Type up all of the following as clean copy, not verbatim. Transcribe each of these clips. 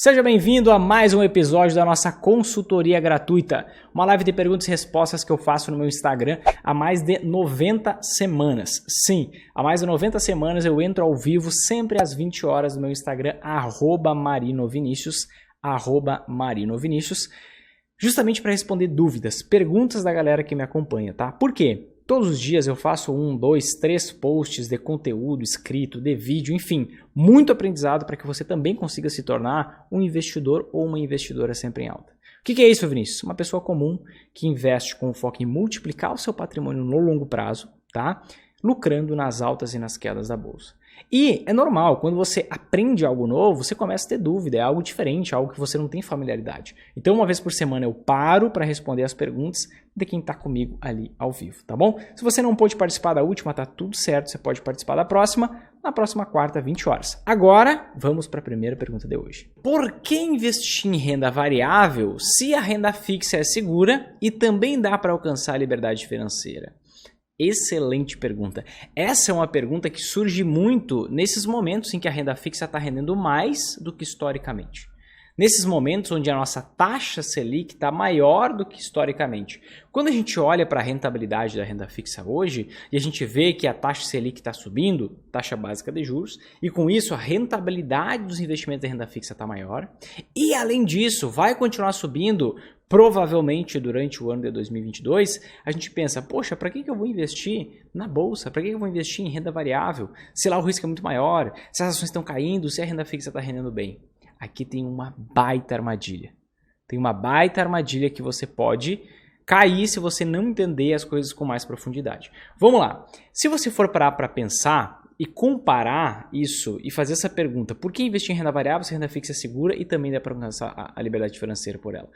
Seja bem-vindo a mais um episódio da nossa consultoria gratuita, uma live de perguntas e respostas que eu faço no meu Instagram há mais de 90 semanas. Sim, há mais de 90 semanas eu entro ao vivo sempre às 20 horas no meu Instagram, @marinovinicius, @marinovinicius, justamente para responder dúvidas, perguntas da galera que me acompanha, tá? Por quê? Todos os dias eu faço 1, 2, 3 posts de conteúdo escrito, de vídeo, enfim, muito aprendizado para que você também consiga se tornar um investidor ou uma investidora sempre em alta. O que é isso, Vinícius? Uma pessoa comum que investe com foco em multiplicar o seu patrimônio no longo prazo, tá? Lucrando nas altas e nas quedas da bolsa. E é normal, quando você aprende algo novo, você começa a ter dúvida, é algo diferente, algo que você não tem familiaridade. Então, uma vez por semana eu paro para responder as perguntas de quem está comigo ali ao vivo, tá bom? Se você não pôde participar da última, tá tudo certo, você pode participar da próxima, na próxima quarta, 20 horas. Agora, vamos para a primeira pergunta de hoje. Por que investir em renda variável se a renda fixa é segura e também dá para alcançar a liberdade financeira? Excelente pergunta. Essa é uma pergunta que surge muito nesses momentos em que a renda fixa está rendendo mais do que historicamente. Nesses momentos onde a nossa taxa Selic está maior do que historicamente. Quando a gente olha para a rentabilidade da renda fixa hoje e a gente vê que a taxa Selic está subindo, taxa básica de juros, e com isso a rentabilidade dos investimentos da renda fixa está maior, e além disso vai continuar subindo provavelmente durante o ano de 2022, a gente pensa, poxa, para que eu vou investir na bolsa? Para que eu vou investir em renda variável? Se lá o risco é muito maior, se as ações estão caindo, se a renda fixa está rendendo bem. Aqui tem uma baita armadilha. Tem uma baita armadilha que você pode cair se você não entender as coisas com mais profundidade. Vamos lá. Se você for parar para pensar e comparar isso e fazer essa pergunta, por que investir em renda variável se a renda fixa é segura e também dá para alcançar a liberdade financeira por ela?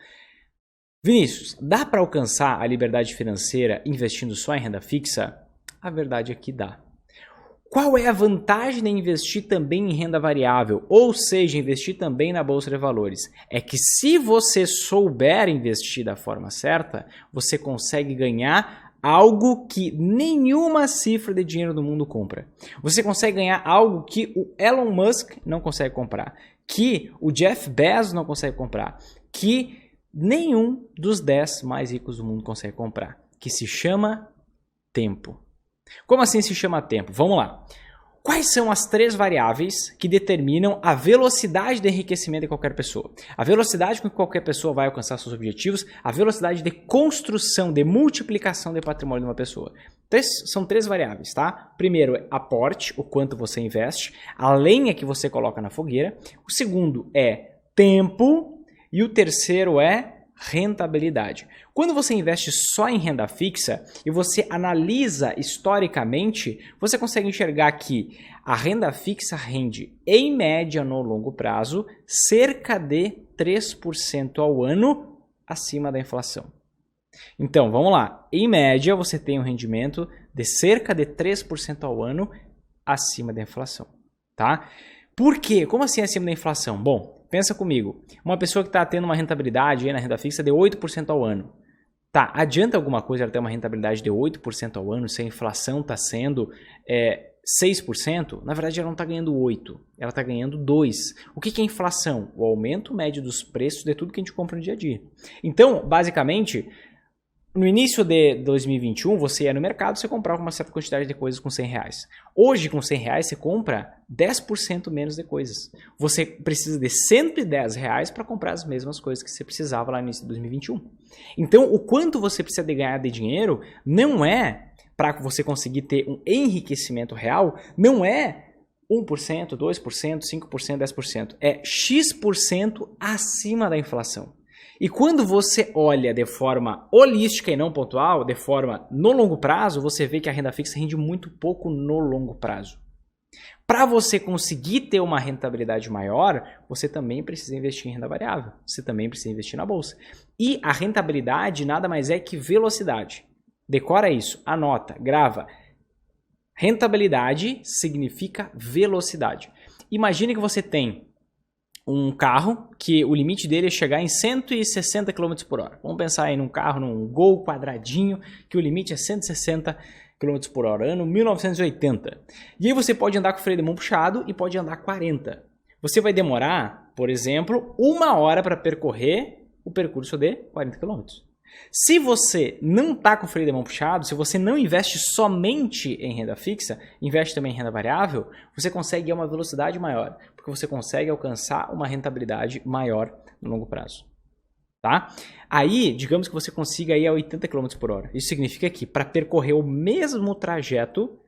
Vinícius, dá para alcançar a liberdade financeira investindo só em renda fixa? A verdade é que dá. Qual é a vantagem de investir também em renda variável? Ou seja, investir também na Bolsa de Valores? É que se você souber investir da forma certa, você consegue ganhar algo que nenhuma cifra de dinheiro do mundo compra. Você consegue ganhar algo que o Elon Musk não consegue comprar, que o Jeff Bezos não consegue comprar, que nenhum dos 10 mais ricos do mundo consegue comprar, que se chama tempo. Como assim se chama tempo? Vamos lá. Quais são as 3 variáveis que determinam a velocidade de enriquecimento de qualquer pessoa? A velocidade com que qualquer pessoa vai alcançar seus objetivos, a velocidade de construção, de multiplicação de patrimônio de uma pessoa. São 3 variáveis, tá? Primeiro é aporte, o quanto você investe, a lenha que você coloca na fogueira. O segundo é tempo. E o terceiro é rentabilidade. Quando você investe só em renda fixa e você analisa historicamente, você consegue enxergar que a renda fixa rende, em média no longo prazo, cerca de 3% ao ano acima da inflação. Então, vamos lá. Em média, você tem um rendimento de cerca de 3% ao ano acima da inflação. Tá? Por quê? Como assim acima da inflação? Bom, pensa comigo, uma pessoa que está tendo uma rentabilidade aí na renda fixa de 8% ao ano. Tá, adianta alguma coisa ela ter uma rentabilidade de 8% ao ano se a inflação está sendo 6%? Na verdade, ela não está ganhando 8%, ela está ganhando 2%. O que é inflação? O aumento médio dos preços de tudo que a gente compra no dia a dia. Então, basicamente, no início de 2021, você ia no mercado, você comprava uma certa quantidade de coisas com R$100. Hoje, com R$100, você compra 10% menos de coisas. Você precisa de R$110 para comprar as mesmas coisas que você precisava lá no início de 2021. Então, o quanto você precisa de ganhar de dinheiro não é para você conseguir ter um enriquecimento real, não é 1%, 2%, 5%, 10%. É X% acima da inflação. E quando você olha de forma holística e não pontual, de forma no longo prazo, você vê que a renda fixa rende muito pouco no longo prazo. Para você conseguir ter uma rentabilidade maior, você também precisa investir em renda variável. Você também precisa investir na bolsa. E a rentabilidade nada mais é que velocidade. Decora isso, anota, grava. Rentabilidade significa velocidade. Imagine que você tem um carro que o limite dele é chegar em 160 km por hora. Vamos pensar aí num carro, num Gol quadradinho, que o limite é 160 km por hora, ano 1980. E aí você pode andar com o freio de mão puxado e pode andar 40. Você vai demorar por exemplo, 1 hora para percorrer o percurso de 40 km. Se você não está com o freio de mão puxado, se você não investe somente em renda fixa, investe também em renda variável, você consegue uma velocidade maior, porque você consegue alcançar uma rentabilidade maior no longo prazo. Tá? Aí, digamos que você consiga ir a 80 km por hora. Isso significa que para percorrer o mesmo trajeto,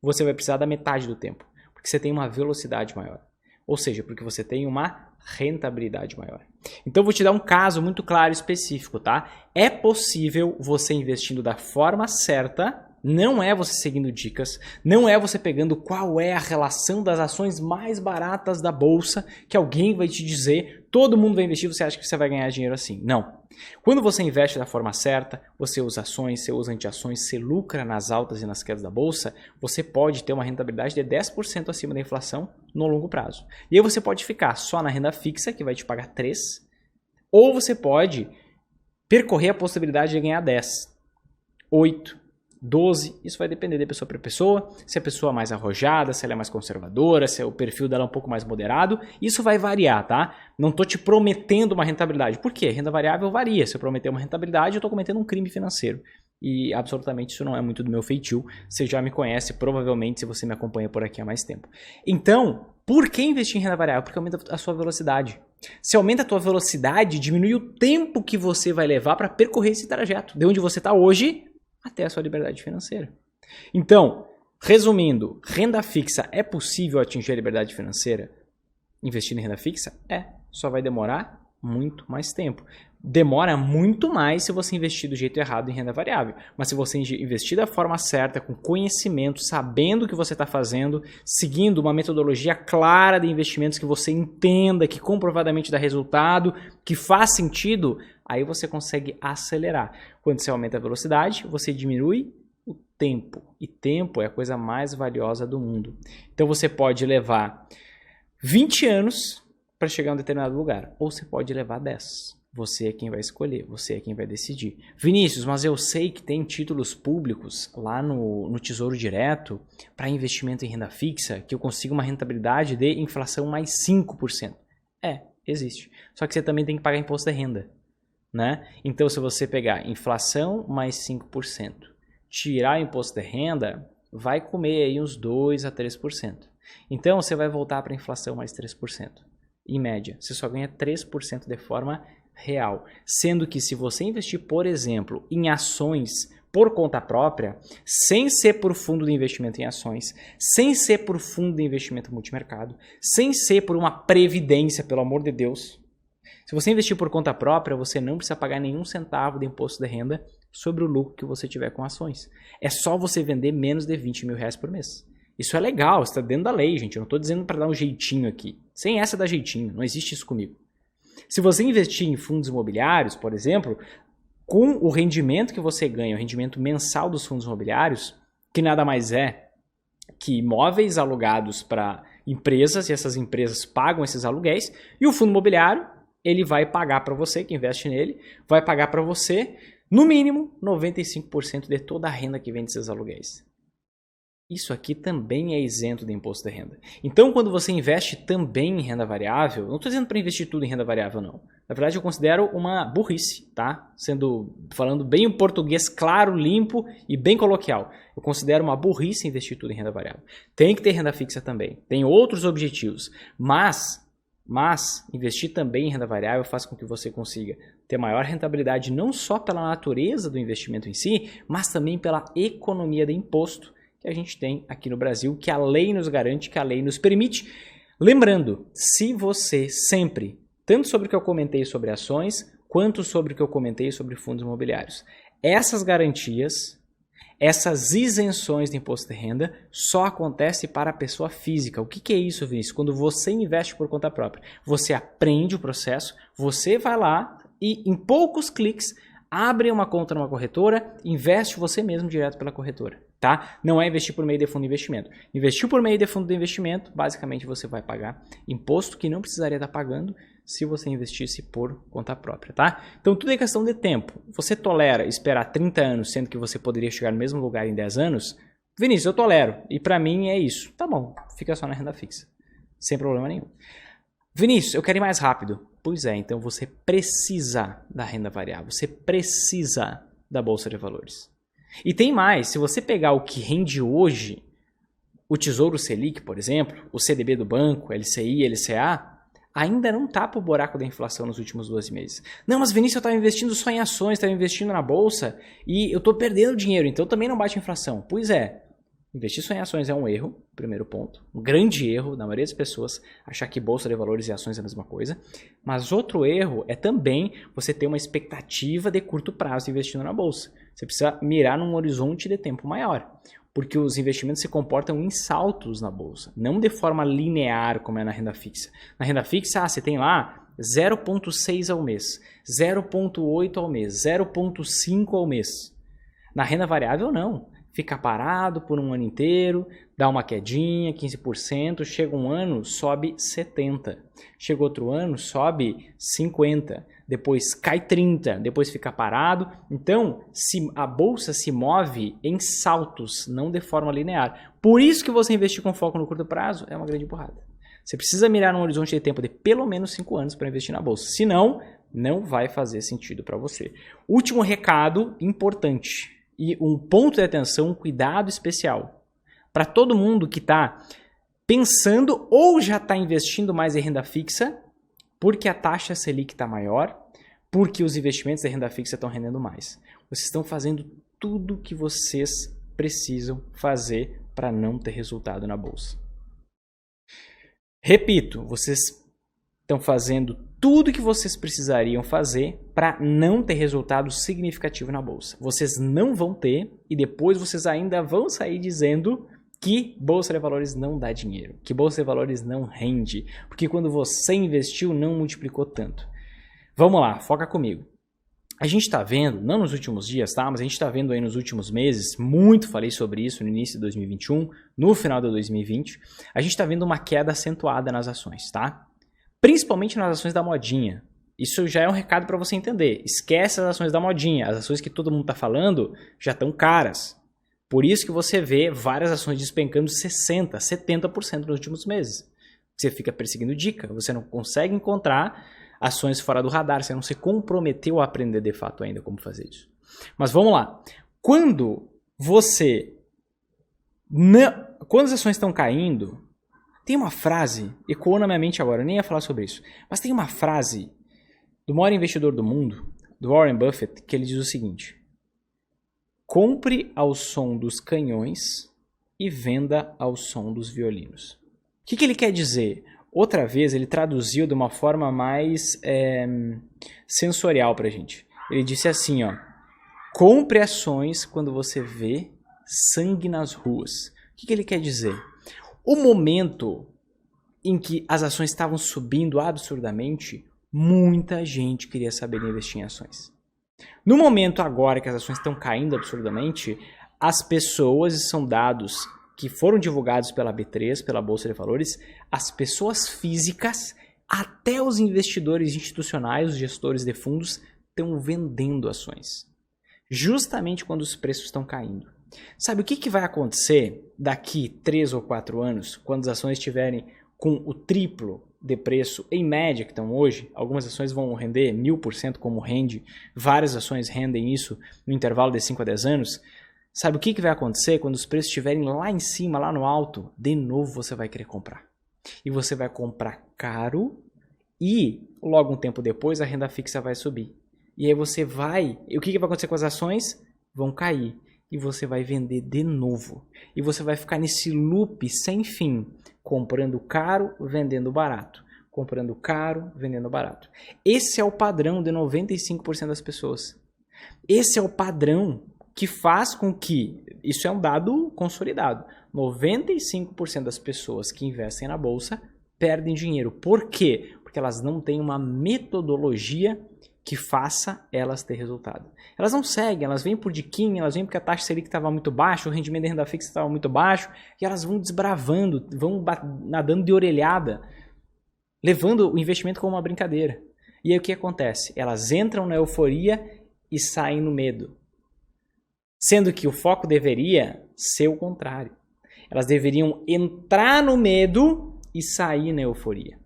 você vai precisar da metade do tempo, porque você tem uma velocidade maior. Ou seja, porque você tem uma rentabilidade maior. Então, eu vou te dar um caso muito claro e específico, tá? É possível você investindo da forma certa, não é você seguindo dicas, não é você pegando qual é a relação das ações mais baratas da bolsa, que alguém vai te dizer, todo mundo vai investir, você acha que você vai ganhar dinheiro assim. Não. Quando você investe da forma certa, você usa ações, você usa anti-ações, você lucra nas altas e nas quedas da bolsa, você pode ter uma rentabilidade de 10% acima da inflação no longo prazo. E aí você pode ficar só na renda fixa, que vai te pagar 3%, ou você pode percorrer a possibilidade de ganhar 10%, 8%, 12, isso vai depender de pessoa para pessoa, se a pessoa é mais arrojada, se ela é mais conservadora, se o perfil dela é um pouco mais moderado, isso vai variar, tá? Não estou te prometendo uma rentabilidade. Por quê? Renda variável varia. Se eu prometer uma rentabilidade, eu estou cometendo um crime financeiro. E absolutamente isso não é muito do meu feitio. Você já me conhece, provavelmente, se você me acompanha por aqui há mais tempo. Então, por que investir em renda variável? Porque aumenta a sua velocidade. Se aumenta a tua velocidade, diminui o tempo que você vai levar para percorrer esse trajeto. De onde você está hoje até a sua liberdade financeira. Então, resumindo, renda fixa, é possível atingir a liberdade financeira investindo em renda fixa? É, só vai demorar muito mais tempo. Demora muito mais se você investir do jeito errado em renda variável. Mas se você investir da forma certa, com conhecimento, sabendo o que você está fazendo, seguindo uma metodologia clara de investimentos que você entenda, que comprovadamente dá resultado, que faz sentido, aí você consegue acelerar. Quando você aumenta a velocidade, você diminui o tempo. E tempo é a coisa mais valiosa do mundo. Então você pode levar 20 anos para chegar a um determinado lugar. Ou você pode levar 10. Você é quem vai escolher, você é quem vai decidir. Vinícius, mas eu sei que tem títulos públicos lá no Tesouro Direto para investimento em renda fixa que eu consigo uma rentabilidade de inflação mais 5%. É, existe. Só que você também tem que pagar imposto de renda, né? Então, se você pegar inflação mais 5%, tirar o imposto de renda, vai comer aí uns 2 a 3%. Então, você vai voltar para a inflação mais 3%. Em média, você só ganha 3% de forma real. Sendo que se você investir, por exemplo, em ações por conta própria, sem ser por fundo de investimento em ações, sem ser por fundo de investimento multimercado, sem ser por uma previdência, pelo amor de Deus. Se você investir por conta própria, você não precisa pagar nenhum centavo de imposto de renda sobre o lucro que você tiver com ações. É só você vender menos de 20 mil reais por mês. Isso é legal, está dentro da lei, gente. Eu não estou dizendo para dar um jeitinho aqui. Sem essa dar jeitinho, não existe isso comigo. Se você investir em fundos imobiliários, por exemplo, com o rendimento que você ganha, o rendimento mensal dos fundos imobiliários, que nada mais é que imóveis alugados para empresas, e essas empresas pagam esses aluguéis, e o fundo imobiliário, ele vai pagar para você, que investe nele, vai pagar para você, no mínimo, 95% de toda a renda que vem desses aluguéis. Isso aqui também é isento de imposto de renda. Então, quando você investe também em renda variável, não estou dizendo para investir tudo em renda variável, não. Na verdade, eu considero uma burrice, tá? Falando bem em português claro, limpo e bem coloquial. Eu considero uma burrice investir tudo em renda variável. Tem que ter renda fixa também. Tem outros objetivos. Mas investir também em renda variável faz com que você consiga ter maior rentabilidade não só pela natureza do investimento em si, mas também pela economia de imposto que a gente tem aqui no Brasil, que a lei nos garante, que a lei nos permite. Lembrando, se você sempre, tanto sobre o que eu comentei sobre ações, quanto sobre o que eu comentei sobre fundos imobiliários, essas garantias, essas isenções de imposto de renda só acontece para a pessoa física. O que é isso, Vinícius? Quando você investe por conta própria, você aprende o processo, você vai lá e em poucos cliques abre uma conta numa corretora, investe você mesmo direto pela corretora, tá? Não é investir por meio de fundo de investimento. Investir por meio de fundo de investimento, basicamente você vai pagar imposto que não precisaria estar pagando se você investisse por conta própria, tá? Então tudo é questão de tempo. Você tolera esperar 30 anos, sendo que você poderia chegar no mesmo lugar em 10 anos? Vinícius, eu tolero. E para mim é isso. Tá bom, fica só na renda fixa. Sem problema nenhum. Vinícius, eu quero ir mais rápido. Pois é, então você precisa da renda variável, você precisa da Bolsa de Valores. E tem mais, se você pegar o que rende hoje, o Tesouro Selic, por exemplo, o CDB do banco, LCI, LCA, ainda não tapa o buraco da inflação nos últimos 12 meses. Não, mas Vinícius, eu estava investindo só em ações, estava investindo na Bolsa e eu estou perdendo dinheiro, então também não bate a inflação. Pois é. Investir só em ações é um erro, primeiro ponto. Um grande erro da maioria das pessoas achar que bolsa de valores e ações é a mesma coisa. Mas outro erro é também você ter uma expectativa de curto prazo investindo na bolsa. Você precisa mirar num horizonte de tempo maior. Porque os investimentos se comportam em saltos na bolsa, não de forma linear como é na renda fixa. Na renda fixa, você tem lá 0,6 ao mês, 0,8 ao mês, 0,5 ao mês. Na renda variável, não. Fica parado por um ano inteiro, dá uma quedinha, 15%, chega um ano, sobe 70%. Chega outro ano, sobe 50%, depois cai 30%, depois fica parado. Então, a bolsa se move em saltos, não de forma linear. Por isso que você investir com foco no curto prazo é uma grande burrada. Você precisa mirar num horizonte de tempo de pelo menos 5 anos para investir na bolsa. Senão, não vai fazer sentido para você. Último recado importante. E um ponto de atenção, um cuidado especial. Para todo mundo que está pensando ou já está investindo mais em renda fixa, porque a taxa Selic está maior, porque os investimentos da renda fixa estão rendendo mais. Vocês estão fazendo tudo o que vocês precisam fazer para não ter resultado na bolsa. Repito, vocês estão fazendo tudo que vocês precisariam fazer para não ter resultado significativo na bolsa. Vocês não vão ter e depois vocês ainda vão sair dizendo que Bolsa de Valores não dá dinheiro, que Bolsa de Valores não rende, porque quando você investiu não multiplicou tanto. Vamos lá, foca comigo. A gente está vendo, não nos últimos dias, tá? Mas a gente está vendo aí nos últimos meses, muito falei sobre isso no início de 2021, no final de 2020, a gente está vendo uma queda acentuada nas ações, tá? Principalmente nas ações da modinha. Isso já é um recado para você entender. Esquece as ações da modinha. As ações que todo mundo está falando já estão caras. Por isso que você vê várias ações despencando 60%, 70% nos últimos meses. Você fica perseguindo dica. Você não consegue encontrar ações fora do radar. Você não se comprometeu a aprender de fato ainda como fazer isso. Mas vamos lá. Quando as ações estão caindo... Tem uma frase, ecoou na minha mente agora, eu nem ia falar sobre isso, mas tem uma frase do maior investidor do mundo, do Warren Buffett, que ele diz o seguinte: compre ao som dos canhões e venda ao som dos violinos. O que ele quer dizer? Outra vez ele traduziu de uma forma mais sensorial pra gente. Ele disse assim, ó: compre ações quando você vê sangue nas ruas. O que ele quer dizer? O momento em que as ações estavam subindo absurdamente, muita gente queria saber investir em ações. No momento agora que as ações estão caindo absurdamente, as pessoas, e são dados que foram divulgados pela B3, pela Bolsa de Valores, as pessoas físicas, até os investidores institucionais, os gestores de fundos, estão vendendo ações. Justamente quando os preços estão caindo. Sabe o que vai acontecer daqui 3 ou 4 anos, quando as ações estiverem com o triplo de preço em média que estão hoje? Algumas ações vão render 1000% como rende, várias ações rendem isso no intervalo de 5 a 10 anos. Sabe o que vai acontecer quando os preços estiverem lá em cima, lá no alto? De novo você vai querer comprar. E você vai comprar caro e logo um tempo depois a renda fixa vai subir. E aí você vai... E o que vai acontecer com as ações? Vão cair. E você vai vender de novo. E você vai ficar nesse loop sem fim. Comprando caro, vendendo barato. Comprando caro, vendendo barato. Esse é o padrão de 95% das pessoas. Esse é o padrão que faz com que... Isso é um dado consolidado. 95% das pessoas que investem na bolsa perdem dinheiro. Por quê? Porque elas não têm uma metodologia que faça elas ter resultado. Elas não seguem, elas vêm por diquinha, elas vêm porque a taxa Selic estava muito baixa, o rendimento da renda fixa estava muito baixo, e elas vão desbravando, vão nadando de orelhada, levando o investimento como uma brincadeira. E aí o que acontece? Elas entram na euforia e saem no medo. Sendo que o foco deveria ser o contrário. Elas deveriam entrar no medo e sair na euforia.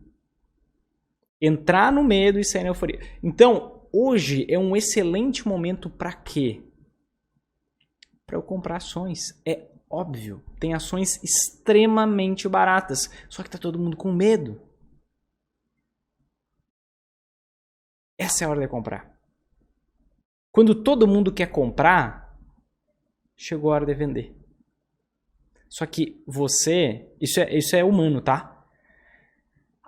Entrar no medo e sair na euforia. Então, hoje é um excelente momento para quê? Para eu comprar ações. É óbvio. Tem ações extremamente baratas. Só que tá todo mundo com medo. Essa é a hora de comprar. Quando todo mundo quer comprar, chegou a hora de vender. Só que você... Isso é humano, tá?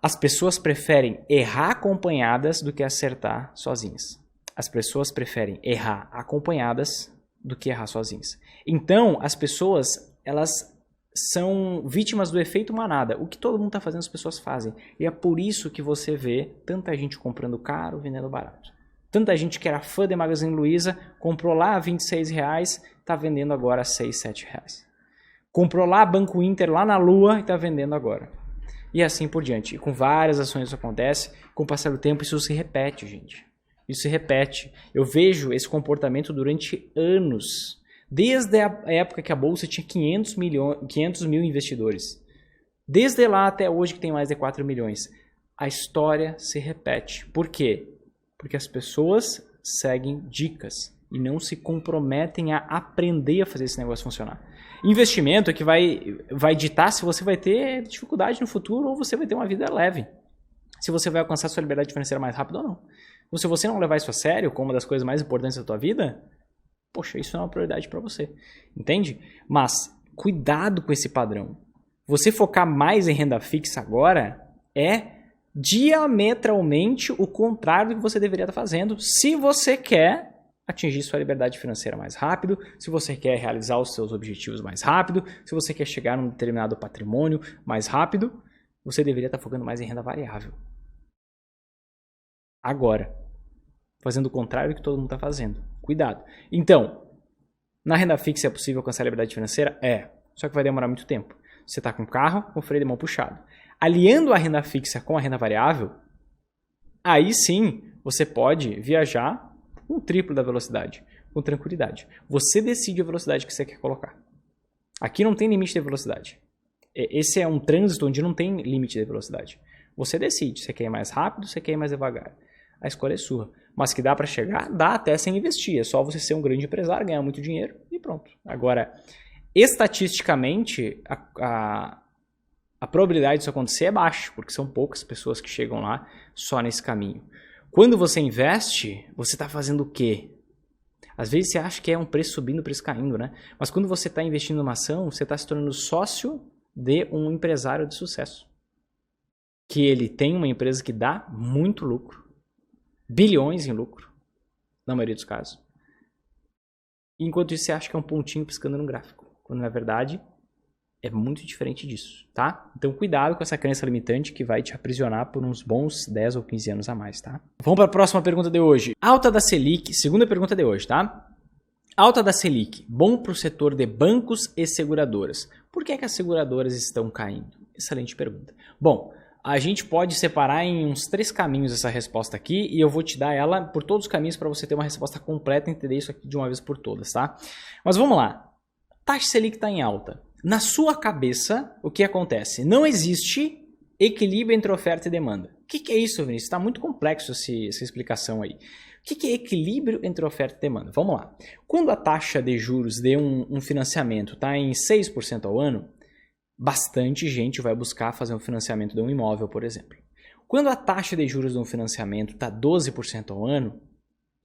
As pessoas preferem errar acompanhadas do que acertar sozinhas. As pessoas preferem errar acompanhadas do que errar sozinhas. Então, as pessoas, elas são vítimas do efeito manada. O que todo mundo está fazendo, as pessoas fazem. E é por isso que você vê tanta gente comprando caro, vendendo barato. Tanta gente que era fã de Magazine Luiza, comprou lá a R$26, está vendendo agora a R$6, R$7. Comprou lá Banco Inter, lá na Lua, e está vendendo agora. E assim por diante. E com várias ações isso acontece. Com o passar do tempo, isso se repete, gente. Isso se repete. Eu vejo esse comportamento durante anos. Desde a época que a Bolsa tinha 500 mil investidores. Desde lá até hoje que tem mais de 4 milhões. A história se repete. Por quê? Porque as pessoas seguem dicas e não se comprometem a aprender a fazer esse negócio funcionar. Investimento é que vai ditar se você vai ter dificuldade no futuro ou você vai ter uma vida leve. Se você vai alcançar sua liberdade financeira mais rápido ou não. Então, se você não levar isso a sério como uma das coisas mais importantes da tua vida, poxa, isso não é uma prioridade para você. Entende? Mas cuidado com esse padrão. Você focar mais em renda fixa agora é diametralmente o contrário do que você deveria estar fazendo se você quer atingir sua liberdade financeira mais rápido, se você quer realizar os seus objetivos mais rápido, se você quer chegar num determinado patrimônio mais rápido, você deveria estar focando mais em renda variável. Agora, fazendo o contrário do que todo mundo está fazendo. Cuidado. Então, na renda fixa é possível alcançar a liberdade financeira? É. Só que vai demorar muito tempo. Você está com o carro com o freio de mão puxado. Aliando a renda fixa com a renda variável, aí sim você pode viajar com o triplo da velocidade, com tranquilidade. Você decide a velocidade que você quer colocar. Aqui não tem limite de velocidade. Esse é um trânsito onde não tem limite de velocidade. Você decide, você quer ir mais rápido, você quer ir mais devagar. A escolha é sua. Mas que dá para chegar, dá até sem investir. É só você ser um grande empresário, ganhar muito dinheiro e pronto. Agora, estatisticamente, a probabilidade disso acontecer é baixa, porque são poucas pessoas que chegam lá só nesse caminho. Quando você investe, você está fazendo o quê? Às vezes você acha que é um preço subindo, preço caindo, né? Mas quando você está investindo numa ação, você está se tornando sócio de um empresário de sucesso. Que ele tem uma empresa que dá muito lucro. Bilhões em lucro, na maioria dos casos. Enquanto isso, você acha que é um pontinho piscando no gráfico. Quando, na verdade, é muito diferente disso, tá? Então, cuidado com essa crença limitante que vai te aprisionar por uns bons 10 ou 15 anos a mais, tá? Vamos para a próxima pergunta de hoje. Alta da Selic, segunda pergunta de hoje, tá? Alta da Selic, bom para o setor de bancos e seguradoras. Por que as seguradoras estão caindo? Excelente pergunta. Bom, a gente pode separar em uns 3 caminhos essa resposta aqui e eu vou te dar ela por todos os caminhos para você ter uma resposta completa e entender isso aqui de uma vez por todas, tá? Mas vamos lá. Taxa Selic está em alta. Na sua cabeça, o que acontece? Não existe equilíbrio entre oferta e demanda. O que é isso, Vinícius? Está muito complexo essa explicação aí. O que é equilíbrio entre oferta e demanda? Vamos lá. Quando a taxa de juros de um financiamento está em 6% ao ano, bastante gente vai buscar fazer um financiamento de um imóvel, por exemplo. Quando a taxa de juros de um financiamento está 12% ao ano,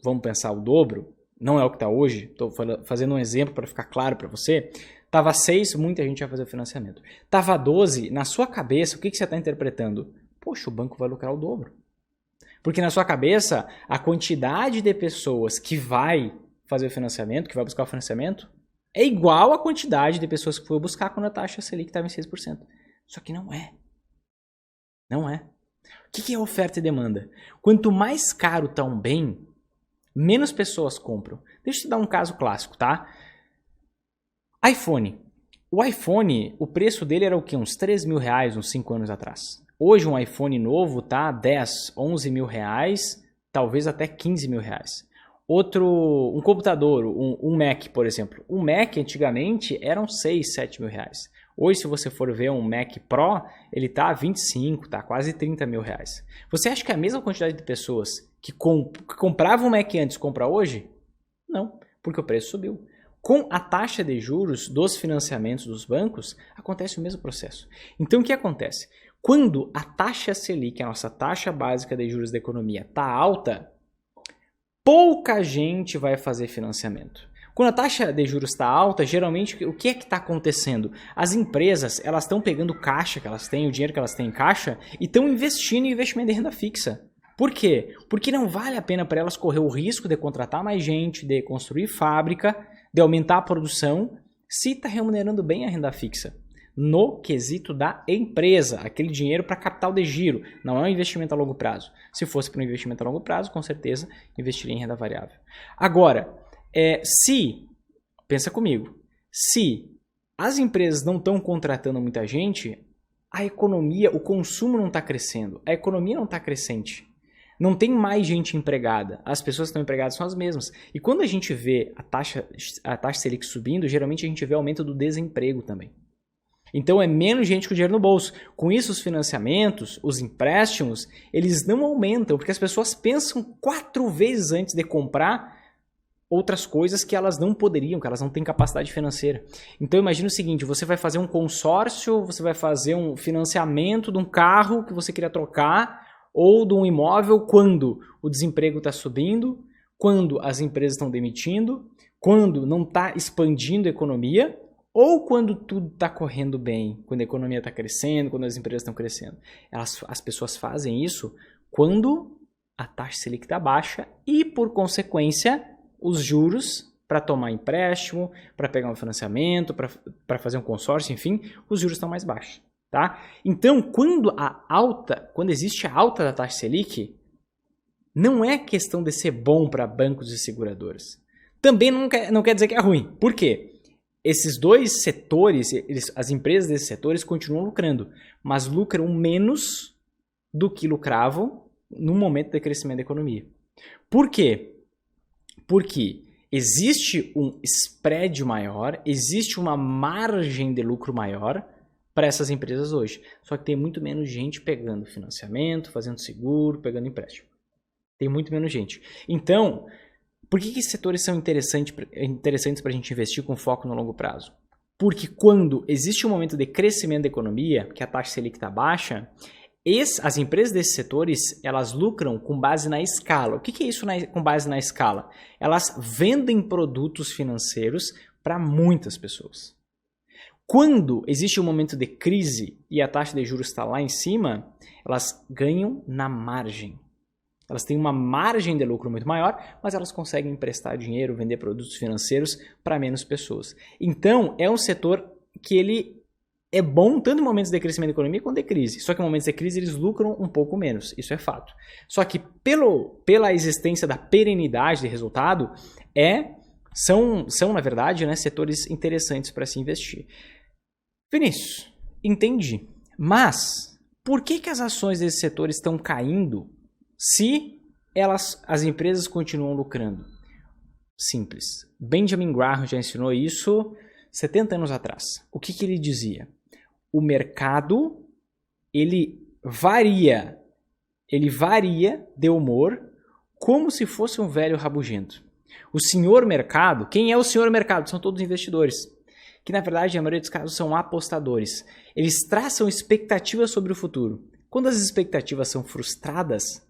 vamos pensar o dobro, não é o que está hoje, estou fazendo um exemplo para ficar claro para você, estava 6, muita gente vai fazer o financiamento. Estava 12, na sua cabeça, o que você está interpretando? Poxa, o banco vai lucrar o dobro. Porque na sua cabeça, a quantidade de pessoas que vai fazer o financiamento, que vai buscar o financiamento, é igual à quantidade de pessoas que foi buscar quando a taxa Selic estava em 6%. Só que não é. Não é. O que é oferta e demanda? Quanto mais caro está um bem, menos pessoas compram. Deixa eu te dar um caso clássico, tá? iPhone. O iPhone, o preço dele era o quê? Uns 3 mil reais, uns 5 anos atrás. Hoje um iPhone novo tá 10, 11 mil reais, talvez até 15 mil reais. Um computador, um Mac, por exemplo. Um Mac, antigamente, eram 6, 7 mil reais. Hoje, se você for ver um Mac Pro, ele está a 25, tá quase 30 mil reais. Você acha que a mesma quantidade de pessoas que compravam um Mac antes compra hoje? Não, porque o preço subiu. Com a taxa de juros dos financiamentos dos bancos, acontece o mesmo processo. Então, o que acontece? Quando a taxa Selic, a nossa taxa básica de juros da economia, está alta, pouca gente vai fazer financiamento. Quando a taxa de juros está alta, geralmente o que é que está acontecendo? As empresas elas estão pegando caixa que elas têm, o dinheiro que elas têm em caixa, e estão investindo em investimento de renda fixa. Por quê? Porque não vale a pena para elas correr o risco de contratar mais gente, de construir fábrica, de aumentar a produção, se está remunerando bem a renda fixa. No quesito da empresa, aquele dinheiro para capital de giro, não é um investimento a longo prazo. Se fosse para um investimento a longo prazo, com certeza investiria em renda variável. Agora, pensa comigo, se as empresas não estão contratando muita gente, a economia, o consumo não está crescendo, a economia não está crescente. Não tem mais gente empregada, as pessoas que estão empregadas são as mesmas. E quando a gente vê a taxa Selic subindo, geralmente a gente vê aumento do desemprego também. Então é menos gente com dinheiro no bolso. Com isso, os financiamentos, os empréstimos, eles não aumentam, porque as pessoas pensam 4 vezes antes de comprar outras coisas que elas não poderiam, que elas não têm capacidade financeira. Então imagina o seguinte, você vai fazer um consórcio, você vai fazer um financiamento de um carro que você queria trocar, ou de um imóvel quando o desemprego está subindo, quando as empresas estão demitindo, quando não está expandindo a economia, ou quando tudo está correndo bem, quando a economia está crescendo, quando as empresas estão crescendo. As pessoas fazem isso quando a taxa Selic está baixa e, por consequência, os juros para tomar empréstimo, para pegar um financiamento, para fazer um consórcio, enfim, os juros estão mais baixos. Tá? Então, quando existe a alta da taxa Selic, não é questão de ser bom para bancos e seguradoras. Também não quer dizer que é ruim. Por quê? Esses dois setores, as empresas desses setores continuam lucrando, mas lucram menos do que lucravam no momento de crescimento da economia. Por quê? Porque existe um spread maior, existe uma margem de lucro maior para essas empresas hoje. Só que tem muito menos gente pegando financiamento, fazendo seguro, pegando empréstimo. Tem muito menos gente. Então, por que esses setores são interessantes para a gente investir com foco no longo prazo? Porque quando existe um momento de crescimento da economia, que a taxa Selic está baixa, as empresas desses setores, elas lucram com base na escala. O que é isso com base na escala? Elas vendem produtos financeiros para muitas pessoas. Quando existe um momento de crise e a taxa de juros está lá em cima, elas ganham na margem. Elas têm uma margem de lucro muito maior, mas elas conseguem emprestar dinheiro, vender produtos financeiros para menos pessoas. Então, é um setor que ele é bom tanto em momentos de crescimento da economia quanto de crise. Só que em momentos de crise eles lucram um pouco menos, isso é fato. Só que pela existência da perenidade de resultado, são na verdade, né, setores interessantes para se investir. Vinícius, entendi. Mas por que as ações desses setores estão caindo se as empresas continuam lucrando? Simples. Benjamin Graham já ensinou isso 70 anos atrás. O que ele dizia? O mercado, ele varia de humor como se fosse um velho rabugento. O senhor mercado, quem é o senhor mercado? São todos investidores, que na verdade, a maioria dos casos, são apostadores. Eles traçam expectativas sobre o futuro. Quando as expectativas são frustradas,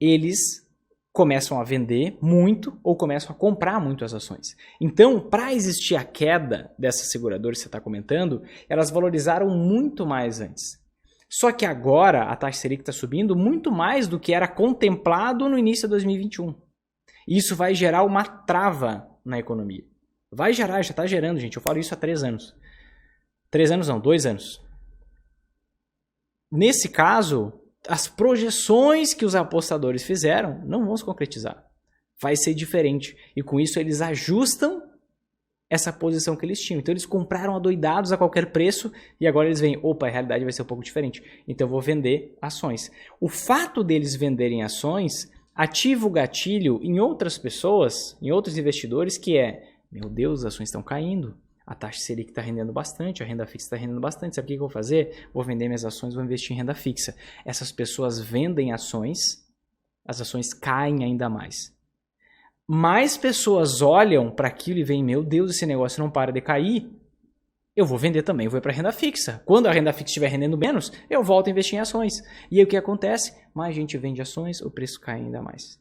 eles começam a vender muito ou começam a comprar muito as ações. Então, para existir a queda dessas seguradoras que você está comentando, elas valorizaram muito mais antes. Só que agora a taxa Selic está subindo muito mais do que era contemplado no início de 2021. E isso vai gerar uma trava na economia. Vai gerar, já está gerando, gente. Eu falo isso há 3 anos. 3 anos não, 2 anos. Nesse caso, as projeções que os apostadores fizeram não vão se concretizar. Vai ser diferente. E com isso eles ajustam essa posição que eles tinham. Então eles compraram adoidados a qualquer preço e agora eles veem, opa, a realidade vai ser um pouco diferente. Então eu vou vender ações. O fato deles venderem ações ativa o gatilho em outras pessoas, em outros investidores, que é, meu Deus, as ações estão caindo. A taxa Selic está rendendo bastante, a renda fixa está rendendo bastante. Sabe o que eu vou fazer? Vou vender minhas ações, vou investir em renda fixa. Essas pessoas vendem ações, as ações caem ainda mais. Mais pessoas olham para aquilo e veem, meu Deus, esse negócio não para de cair. Eu vou vender também, eu vou para a renda fixa. Quando a renda fixa estiver rendendo menos, eu volto a investir em ações. E aí o que acontece? Mais gente vende ações, o preço cai ainda mais.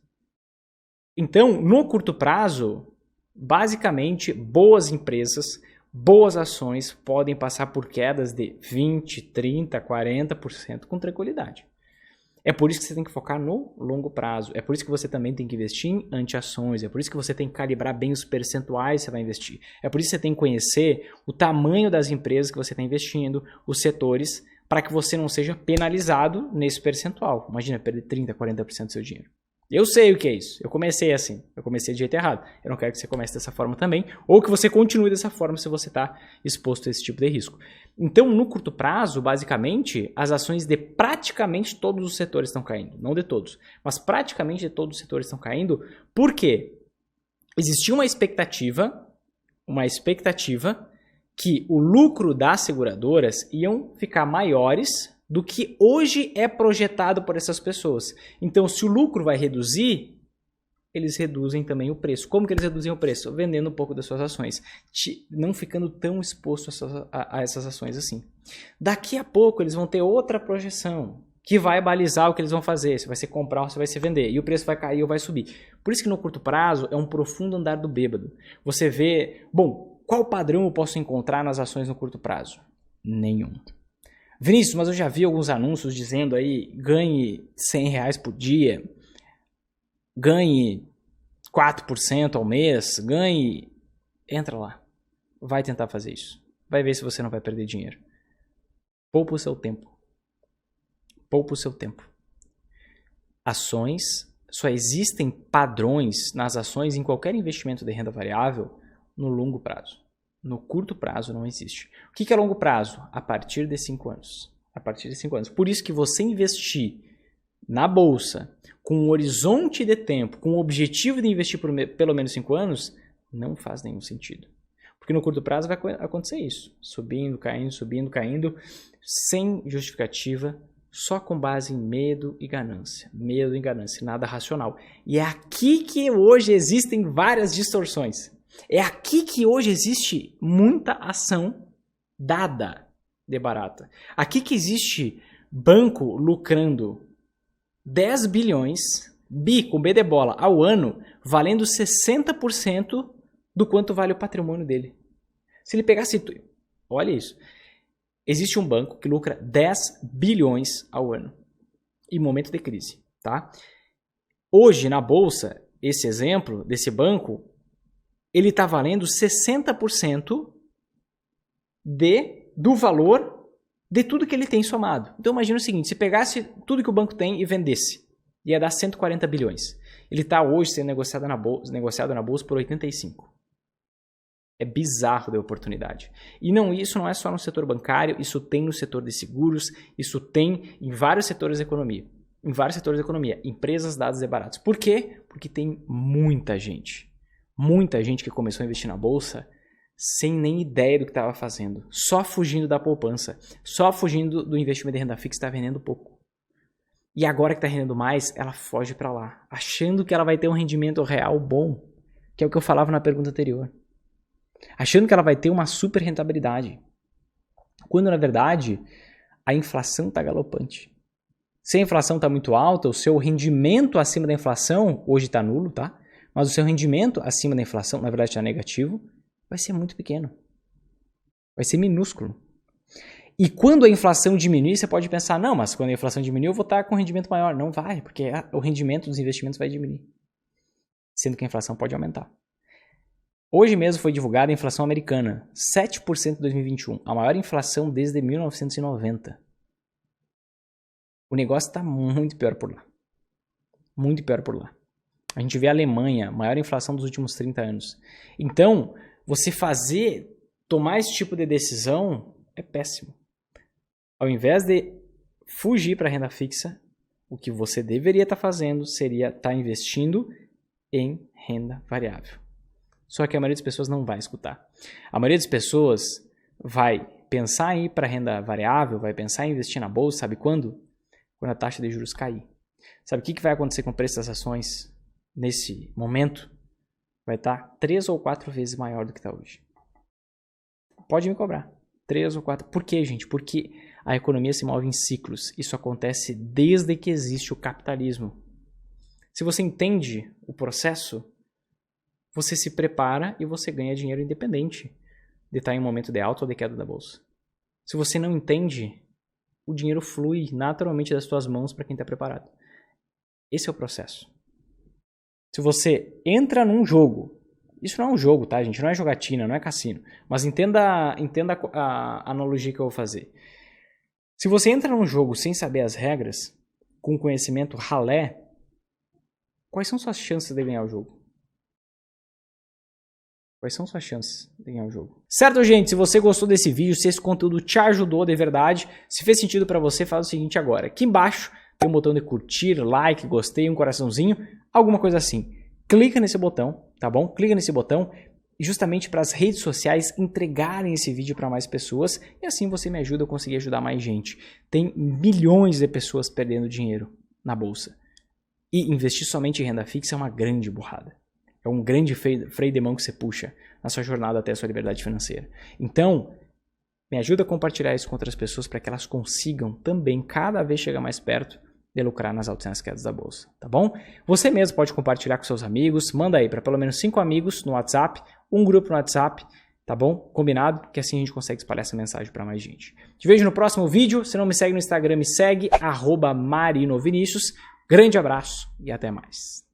Então, no curto prazo, basicamente, boas empresas, boas ações podem passar por quedas de 20%, 30%, 40% com tranquilidade. É por isso que você tem que focar no longo prazo. É por isso que você também tem que investir em anti-ações. É por isso que você tem que calibrar bem os percentuais que você vai investir. É por isso que você tem que conhecer o tamanho das empresas que você está investindo, os setores, para que você não seja penalizado nesse percentual. Imagina perder 30%, 40% do seu dinheiro. Eu sei o que é isso. Eu comecei assim. Eu comecei de jeito errado. Eu não quero que você comece dessa forma também, ou que você continue dessa forma se você está exposto a esse tipo de risco. Então, no curto prazo, basicamente, as ações de praticamente todos os setores estão caindo. Não de todos, mas praticamente de todos os setores estão caindo. Por quê? Existia uma expectativa que o lucro das seguradoras iam ficar maiores do que hoje é projetado por essas pessoas. Então, se o lucro vai reduzir, eles reduzem também o preço. Como que eles reduzem o preço? Vendendo um pouco das suas ações, não ficando tão exposto a essas ações assim. Daqui a pouco eles vão ter outra projeção que vai balizar o que eles vão fazer, se vai ser comprar ou se vai ser vender, e o preço vai cair ou vai subir. Por isso que no curto prazo é um profundo andar do bêbado. Você vê, bom, qual padrão eu posso encontrar nas ações no curto prazo? Nenhum. Vinícius, mas eu já vi alguns anúncios dizendo aí, ganhe R$100 por dia, ganhe 4% ao mês, ganhe... Entra lá, vai tentar fazer isso. Vai ver se você não vai perder dinheiro. Poupa o seu tempo. Poupa o seu tempo. Ações, só existem padrões nas ações em qualquer investimento de renda variável no longo prazo. No curto prazo não existe. O que é longo prazo? A partir de 5 anos. A partir de 5 anos. Por isso que você investir na bolsa com um horizonte de tempo, com o objetivo de investir por pelo menos 5 anos, não faz nenhum sentido. Porque no curto prazo vai acontecer isso. Subindo, caindo, sem justificativa, só com base em medo e ganância. Medo e ganância, nada racional. E é aqui que hoje existem várias distorções. É aqui que hoje existe muita ação dada de barata. Aqui que existe banco lucrando 10 bilhões, com B de bola, ao ano, valendo 60% do quanto vale o patrimônio dele. Se ele pegasse... Olha isso. Existe um banco que lucra 10 bilhões ao ano, em momento de crise. Tá? Hoje, na bolsa, esse exemplo desse banco, ele está valendo 60% do valor de tudo que ele tem somado. Então imagina o seguinte, se pegasse tudo que o banco tem e vendesse, ia dar 140 bilhões. Ele está hoje sendo negociado na bolsa por 85. É bizarro de oportunidade. E isso não é só no setor bancário, isso tem no setor de seguros, isso tem em vários setores da economia. Em vários setores da economia, empresas, dados e baratos. Por quê? Porque tem muita gente que começou a investir na bolsa sem nem ideia do que estava fazendo, só fugindo da poupança, só fugindo do investimento de renda fixa, está vendendo pouco. E agora que está rendendo mais, ela foge para lá, achando que ela vai ter um rendimento real bom, que é o que eu falava na pergunta anterior. Achando que ela vai ter uma super rentabilidade, quando na verdade a inflação está galopante. Se a inflação está muito alta, o seu rendimento acima da inflação, hoje está nulo, tá? Mas o seu rendimento acima da inflação, na verdade está negativo, vai ser muito pequeno. Vai ser minúsculo. E quando a inflação diminuir, você pode pensar, não, mas quando a inflação diminuir eu vou estar com um rendimento maior. Não vai, porque o rendimento dos investimentos vai diminuir. Sendo que a inflação pode aumentar. Hoje mesmo foi divulgada a inflação americana, 7% em 2021, a maior inflação desde 1990. O negócio está muito pior por lá. Muito pior por lá. A gente vê a Alemanha, maior inflação dos últimos 30 anos. Então, você tomar esse tipo de decisão é péssimo. Ao invés de fugir para a renda fixa, o que você deveria estar fazendo seria estar investindo em renda variável. Só que a maioria das pessoas não vai escutar. A maioria das pessoas vai pensar em ir para renda variável, vai pensar em investir na bolsa, sabe quando? Quando a taxa de juros cair. Sabe o que vai acontecer com o preço das ações nesse momento? Vai estar 3 ou 4 vezes maior do que está hoje. Pode me cobrar. 3 ou 4. Por quê, gente? Porque a economia se move em ciclos. Isso acontece desde que existe o capitalismo. Se você entende o processo, você se prepara e você ganha dinheiro independente de estar em um momento de alta ou de queda da bolsa. Se você não entende, o dinheiro flui naturalmente das suas mãos para quem está preparado. Esse é o processo. Se você entra num jogo, isso não é um jogo, tá, gente? Não é jogatina, não é cassino. Mas entenda a analogia que eu vou fazer. Se você entra num jogo sem saber as regras, com conhecimento ralé, quais são suas chances de ganhar o jogo? Quais são suas chances de ganhar o jogo? Certo, gente? Se você gostou desse vídeo, se esse conteúdo te ajudou de verdade, se fez sentido para você, faz o seguinte agora. Aqui embaixo tem um botão de curtir, like, gostei, um coraçãozinho, alguma coisa assim. Clica nesse botão, tá bom? Clica nesse botão justamente para as redes sociais entregarem esse vídeo para mais pessoas e assim você me ajuda a conseguir ajudar mais gente. Tem milhões de pessoas perdendo dinheiro na bolsa. E investir somente em renda fixa é uma grande burrada. É um grande freio de mão que você puxa na sua jornada até a sua liberdade financeira. Então, me ajuda a compartilhar isso com outras pessoas para que elas consigam também cada vez chegar mais perto de lucrar nas altas e nas quedas da bolsa, tá bom? Você mesmo pode compartilhar com seus amigos, manda aí para pelo menos 5 amigos no WhatsApp, um grupo no WhatsApp, tá bom? Combinado? Que assim a gente consegue espalhar essa mensagem para mais gente. Te vejo no próximo vídeo. Se não me segue no Instagram, me segue, @marinovinicius. Grande abraço e até mais.